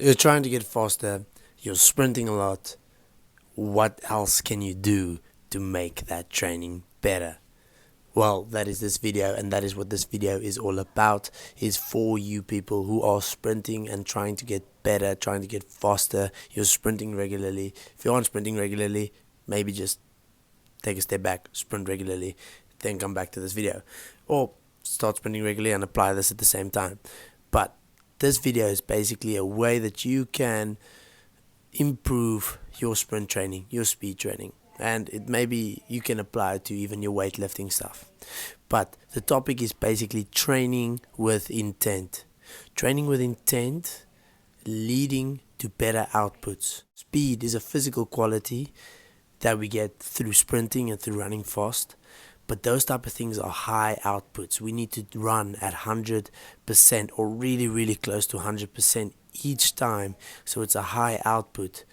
You're trying to get faster, you're sprinting a lot. What else can you do to make that training better? Well, that is this video, and that is what this video is all about, is for you people who are sprinting and trying to get better, trying to get faster. You're sprinting regularly. If you aren't sprinting regularly, maybe just take a step back, sprint regularly, then come back to this video. Or start sprinting regularly and apply this at the same time. But this video is basically a way that you can improve your sprint training, your speed training, and it maybe you can apply it to even your weightlifting stuff. But the topic is basically training with intent. Training with intent leading to better outputs. Speed is a physical quality that we get through sprinting and through running fast. But those type of things are high outputs. We need to run at 100% or really, really close to 100% each time. So it's a high output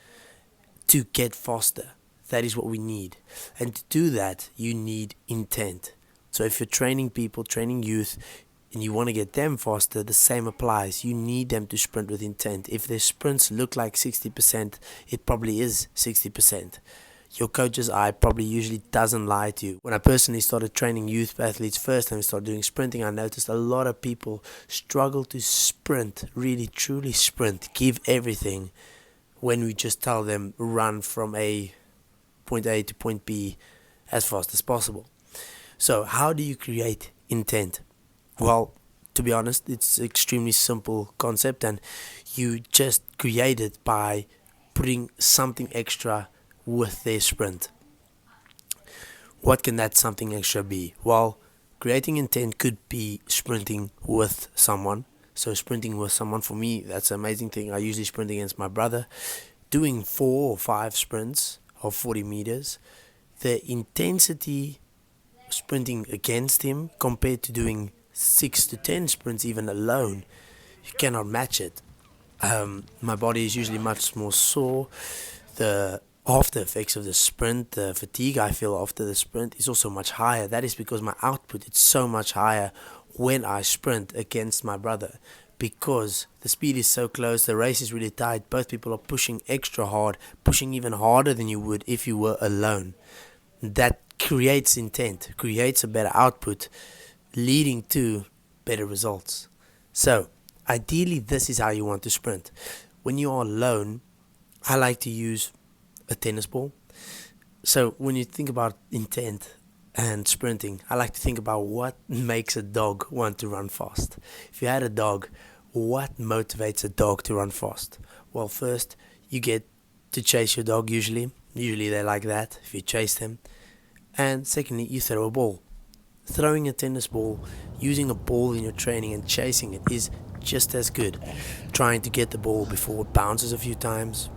to get faster. That is what we need. And to do that, you need intent. So if you're training people, training youth, and you want to get them faster, the same applies. You need them to sprint with intent. If their sprints look like 60%, it probably is 60%. Your coach's eye probably usually doesn't lie to you. When I personally started training youth athletes first and started doing sprinting, I noticed a lot of people struggle to sprint, really truly sprint, give everything, when we just tell them run from point A to point B as fast as possible. So how do you create intent? Well, to be honest, it's an extremely simple concept, and you just create it by putting something extra with their sprint. What can that something extra be? Well, creating intent could be sprinting with someone. So sprinting with someone, for me, that's an amazing thing. I usually sprint against my brother. Doing 4 or 5 sprints of 40 meters, the intensity sprinting against him compared to doing 6 to 10 sprints even alone, you cannot match it. My body is usually much more sore. The after effects of the sprint, the fatigue I feel after the sprint is also much higher. That is because my output is so much higher when I sprint against my brother, because the speed is so close, the race is really tight, both people are pushing extra hard, pushing even harder than you would if you were alone. That creates intent, creates a better output, leading to better results. So ideally, this is how you want to sprint. When you are alone, I like to use a tennis ball. So when you think about intent and sprinting, I like to think about what makes a dog want to run fast. If you had a dog, what motivates a dog to run fast? Well, first, you get to chase your dog usually. Usually they like that, if you chase them. And secondly, you throw a ball. Throwing a tennis ball, using a ball in your training and chasing it is just as good. Trying to get the ball before it bounces a few times,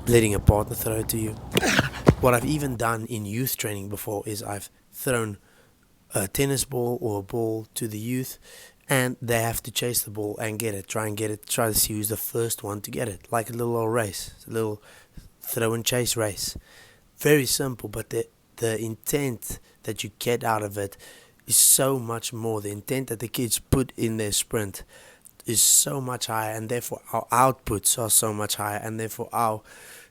letting a partner throw it to you. What I've even done in youth training before is I've thrown a tennis ball or a ball to the youth, and they have to chase the ball and get it, try to see who's the first one to get it, like a little race, a little throw and chase race. Very simple, but the intent that you get out of it is so much more. The intent that the kids put in their sprint is so much higher, and therefore our outputs are so much higher, and therefore our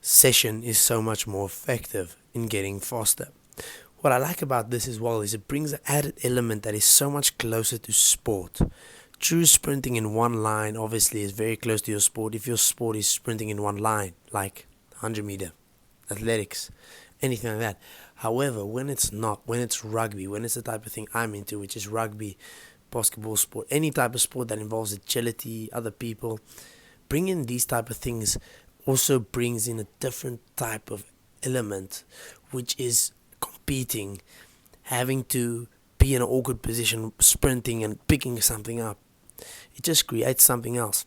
session is so much more effective in getting faster. What I like about this as well is it brings an added element that is so much closer to sport. True sprinting in one line obviously is very close to your sport. If your sport is sprinting in one line, like 100 meter, athletics, anything like that. However, when it's not, when it's rugby, when it's the type of thing I'm into, which is rugby, basketball sport, any type of sport that involves agility, other people, bringing these type of things also brings in a different type of element, which is competing, having to be in an awkward position, sprinting and picking something up. It just creates something else.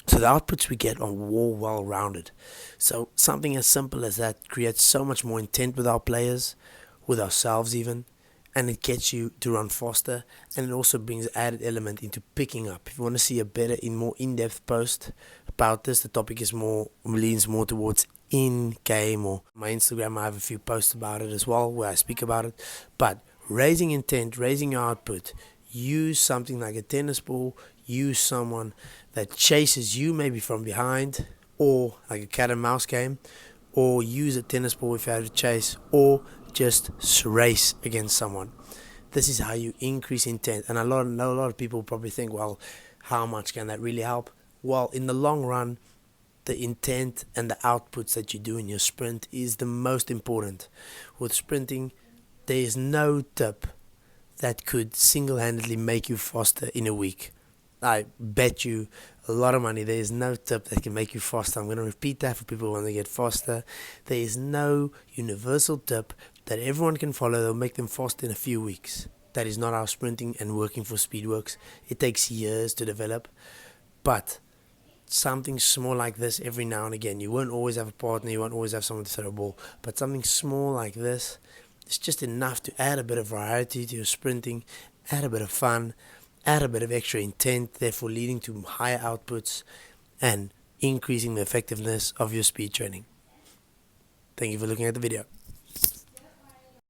So the outputs we get are more well-rounded. So something as simple as that creates so much more intent with our players, with ourselves even, and it gets you to run faster, and it also brings added element into picking up. If you want to see a better, more in-depth post about this, the topic leans more towards in-game, or my Instagram, I have a few posts about it as well where I speak about it. But raising intent, raising your output, use something like a tennis ball, use someone that chases you maybe from behind, or like a cat and mouse game, or use a tennis ball if you have to chase, or just race against someone. This is how you increase intent. And a lot of people probably think, well, how much can that really help? Well, in the long run, the intent and the outputs that you do in your sprint is the most important. With sprinting, there is no tip that could single-handedly make you faster in a week. I bet you a lot of money there is no tip that can make you faster. I'm going to repeat that for people who want to get faster. There is no universal tip that everyone can follow that will make them faster in a few weeks. That is not how sprinting and working for speed works. It takes years to develop, but something small like this every now and again. You won't always have a partner, you won't always have someone to throw a ball, but something small like this is just enough to add a bit of variety to your sprinting, add a bit of fun, add a bit of extra intent, therefore leading to higher outputs and increasing the effectiveness of your speed training. Thank you for looking at the video.